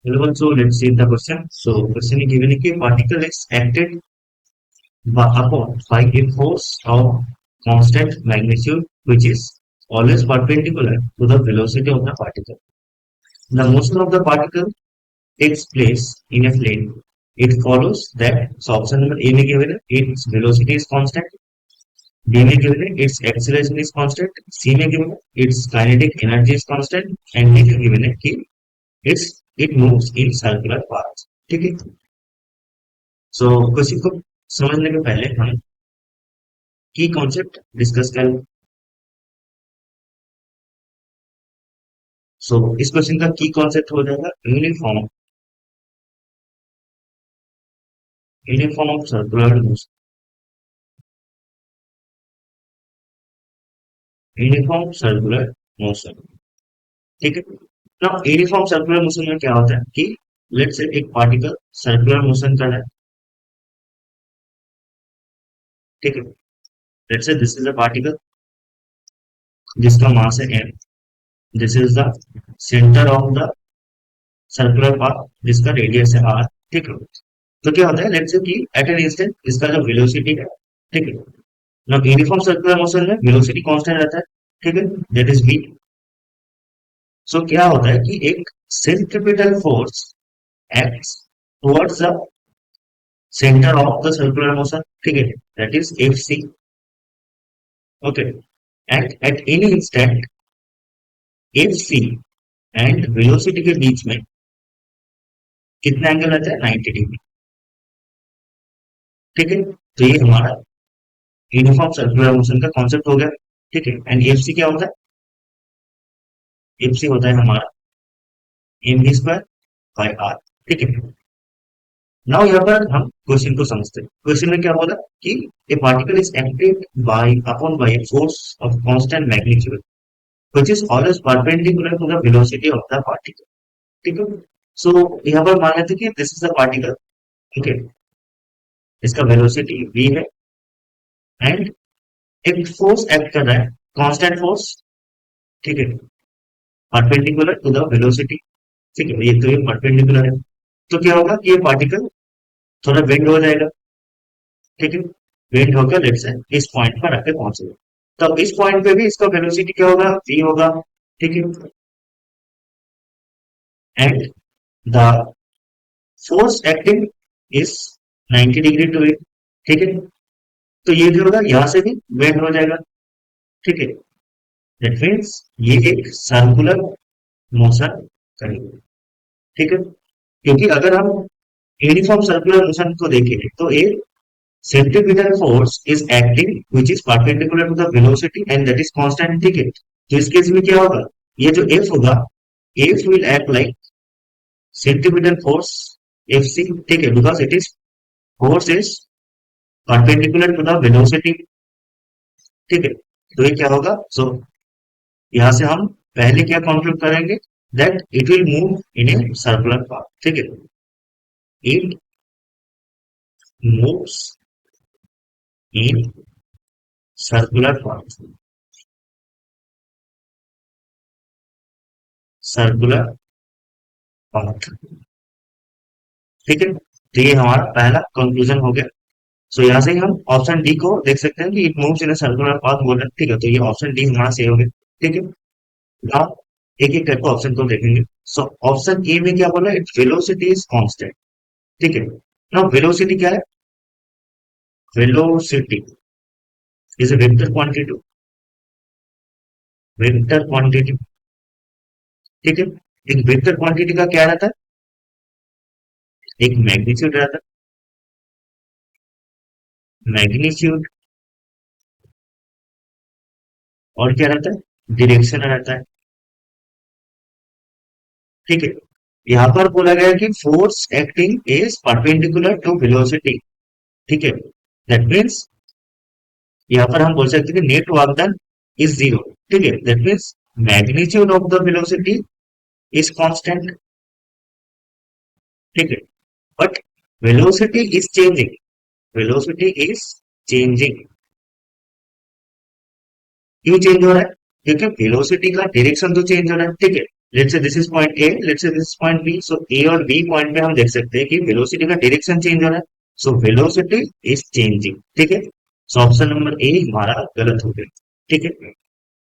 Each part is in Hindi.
Hello, so let's see the question. So, question is given कि particle is acted upon by a force of constant magnitude, which is always perpendicular to the velocity of the particle. The motion of the particle takes place in a plane. It follows that. So, option number A में given है, its velocity is constant. B में given है, its acceleration is constant. C में given है, its kinetic energy is constant. And D में given है कि it moves in circular paths. ठीक है. सो क्वेश्चन को समझने के पहले हम की कॉन्सेप्ट डिस्कस करें. सो इस क्वेश्चन का की कॉन्सेप्ट हो जाएगा uniform of circular motion. Uniform circular motion. ठीक है. नाउ यूनिफॉर्म सर्कुलर मोशन में क्या होता है कि लेट्स से एक पार्टिकल सर्कुलर मोशन कर रहा है. ठीक है. Let's say this is a particle जिसका मास है m. This is the centre of the circular path जिसका रेडियस है r. ठीक है. तो क्या होता है लेट्स से कि एट एन इंस्टेंट इसका जो वेलोसिटी है. ठीक है. ना यूनिफॉर्म सर्कुलर मोशन में वेलोसिटी कांस्टेंट रहता है. ठीक है. That is v. सो क्या होता है कि एक centripetal force acts towards the centre of the circular motion. ठीक है. That is F C. Okay. And at any instant F C and velocity के बीच में कितना एंगल रहता है 90 डिग्री. ठीक है. तो ये हमारा यूनिफॉर्म सर्कुलर मोशन का कॉन्सेप्ट हो गया. ठीक है. एंड एफ सी क्या होता है. एफ सी होता है हमारा M V square by R. ठीक है. नाउ यहाँ पर हम क्वेश्चन को समझते हैं. क्वेश्चन में क्या बोला कि a particle is acted by a force of constant magnitude which is always perpendicular to the velocity of the particle. ठीक है. सो यहाँ पर मान लेते हैं कि दिस इज द पार्टिकल. ठीक है. इसका वेलोसिटी v है एंड एक फोर्स एक्ट कर रहा है कांस्टेंट फोर्स. ठीक है. Perpendicular to the velocity. ठीक है. ये तो ये परपेंडिकुलर है. तो क्या होगा कि ये पार्टिकल थोड़ा बेंड हो जाएगा. ठीक है. बेंड होकर लेट्स से इस पॉइंट पर आके पहुंचेगा. तो इस पॉइंट पे भी इसका वेलोसिटी क्या होगा v होगा. ठीक है. And the force acting is 90 degree to it. ठीक है. तो ये जो होगा यहाँ से भी बेंड हो जाएगा. ठीक है. दैट मीन्स ये एक सर्कुलर मोशन करेगा. ठीक है. क्योंकि अगर हम यूनिफॉर्म सर्कुलर मोशन को देखें तो एक centripetal force is acting which is perpendicular to the velocity and that is constant. ठीक है. तो इस केस में क्या होगा ये जो F होगा F will act like centripetal force FC. ठीक है. because it is force is perpendicular to the velocity. ठीक है. तो ये क्या होगा. सो यहाँ से हम पहले क्या कंक्लूड करेंगे that it will move in a circular path. ठीक है. It moves in circular path. Circular path. ठीक है. तो ये हमारा पहला कंक्लूजन हो गया. सो यहाँ से ही हम ऑप्शन डी को देख सकते हैं कि it moves in a circular path बोल रहे हैं. ठीक है. तो ये ऑप्शन डी हमारा सही हो गया. ठीक है. नाउ एक एक करके ऑप्शन को देखेंगे. सो ऑप्शन ए में क्या बोला इट वेलोसिटी इज कांस्टेंट. ठीक है. नाउ वेलोसिटी क्या है. Velocity is a vector quantity. Vector quantity. ठीक है. एक वेक्टर क्वांटिटी का क्या रहता है एक मैग्नीट्यूड रहता है. मैग्नीट्यूड और क्या रहता है डायरेक्शन रहता है. ठीक है. यहाँ पर बोला गया कि force acting is perpendicular to velocity. ठीक है. दैट मीन्स यहाँ पर हम बोल सकते हैं कि net work done is zero. ठीक है. That means magnitude of the velocity is constant. ठीक है. But velocity is changing. Velocity is changing. क्यों चेंज हो रहा है. क्योंकि वेलोसिटी का डायरेक्शन तो चेंज हो रहा है. ठीक है. Let's say this is point A, let's say this is point B. So A और बी पॉइंट पे हम देख सकते हैं कि वेलोसिटी का डायरेक्शन चेंज हो रहा है। सो वेलोसिटी इज चेंजिंग, ठीक है। सो ऑप्शन नंबर ए हमारा गलत हो गया, ठीक है।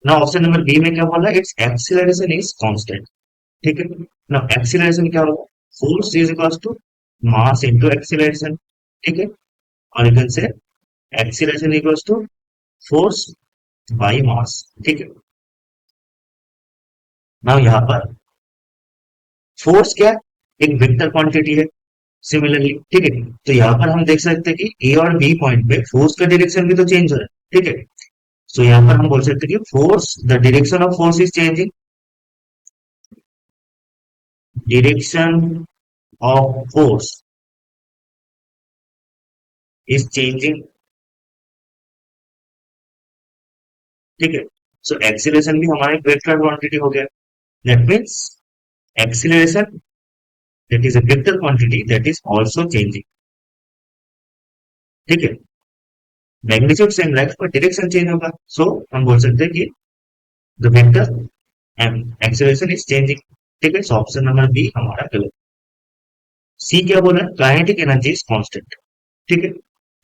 ना ऑप्शन नंबर बी में क्या बोला, इट्स एक्सीलरेशन इज कांस्टेंट, ठीक है ना। एक्सीलरेशन क्या होगा, force is equal to mass into acceleration, ठीक है। और you can say acceleration equals to force by mass, ठीक है। ना यहाँ पर फोर्स क्या है, एक वेक्टर क्वांटिटी है सिमिलरली, ठीक है। तो यहाँ पर हम देख सकते हैं कि ए और बी पॉइंट पे फोर्स का डायरेक्शन भी तो चेंज हो रहा है, ठीक है। सो यहाँ पर हम बोल सकते हैं कि force, the direction of force is changing, direction of force is changing, ठीक है। सो एक्सीलरेशन भी हमारे वेक्टर क्वांटिटी हो गया। That means acceleration that is a vector quantity that is also changing, ठीक है। मैग्नीट्यूड सेम रहेगा पर डायरेक्शन चेंज होगा। सो हम बोल सकते हैं कि the vector and acceleration is changing, ठीक है। सो ऑप्शन नंबर बी हमारा गलत। सी क्या बोला, काइनेटिक एनर्जी इज कांस्टेंट, ठीक है।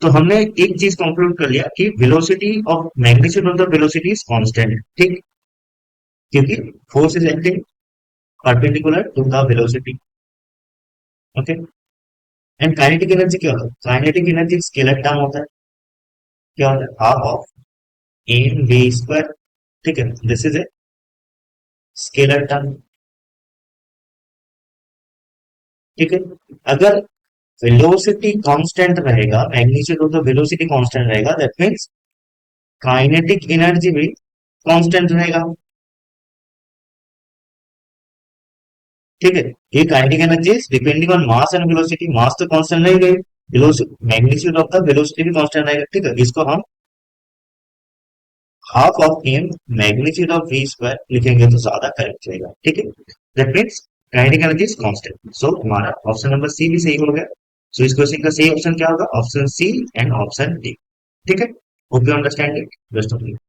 तो हमने एक चीज कंक्लूड कर लिया कि velocity of magnitude of the velocity is constant, ठीक, क्योंकि force is acting perpendicular to the velocity, okay. And kinetic energy क्या होता है, काइनेटिक एनर्जी स्केलर टर्म होता है, क्या होता है, half of M V square, ठीक है। This is a scalar term, ठीक है। अगर वेलोसिटी कांस्टेंट रहेगा, magnitude of the velocity constant रहेगा, दैट मींस काइनेटिक एनर्जी भी कांस्टेंट रहेगा, ठीक है। ये kinetic energy depending on mass and velocity, mass तो कांस्टेंट रहेगा, velocity magnitude of the velocity भी कांस्टेंट रहेगा, ठीक है। इसको हम half of M magnitude of V square लिखेंगे तो ज्यादा करेक्ट रहेगा, ठीक है। That means kinetic energy is constant. So हमारा ऑप्शन नंबर सी भी सही हो गया। सो इस क्वेश्चन का सही ऑप्शन क्या होगा, option C and option D, ठीक है। Hope you understand it, best of luck.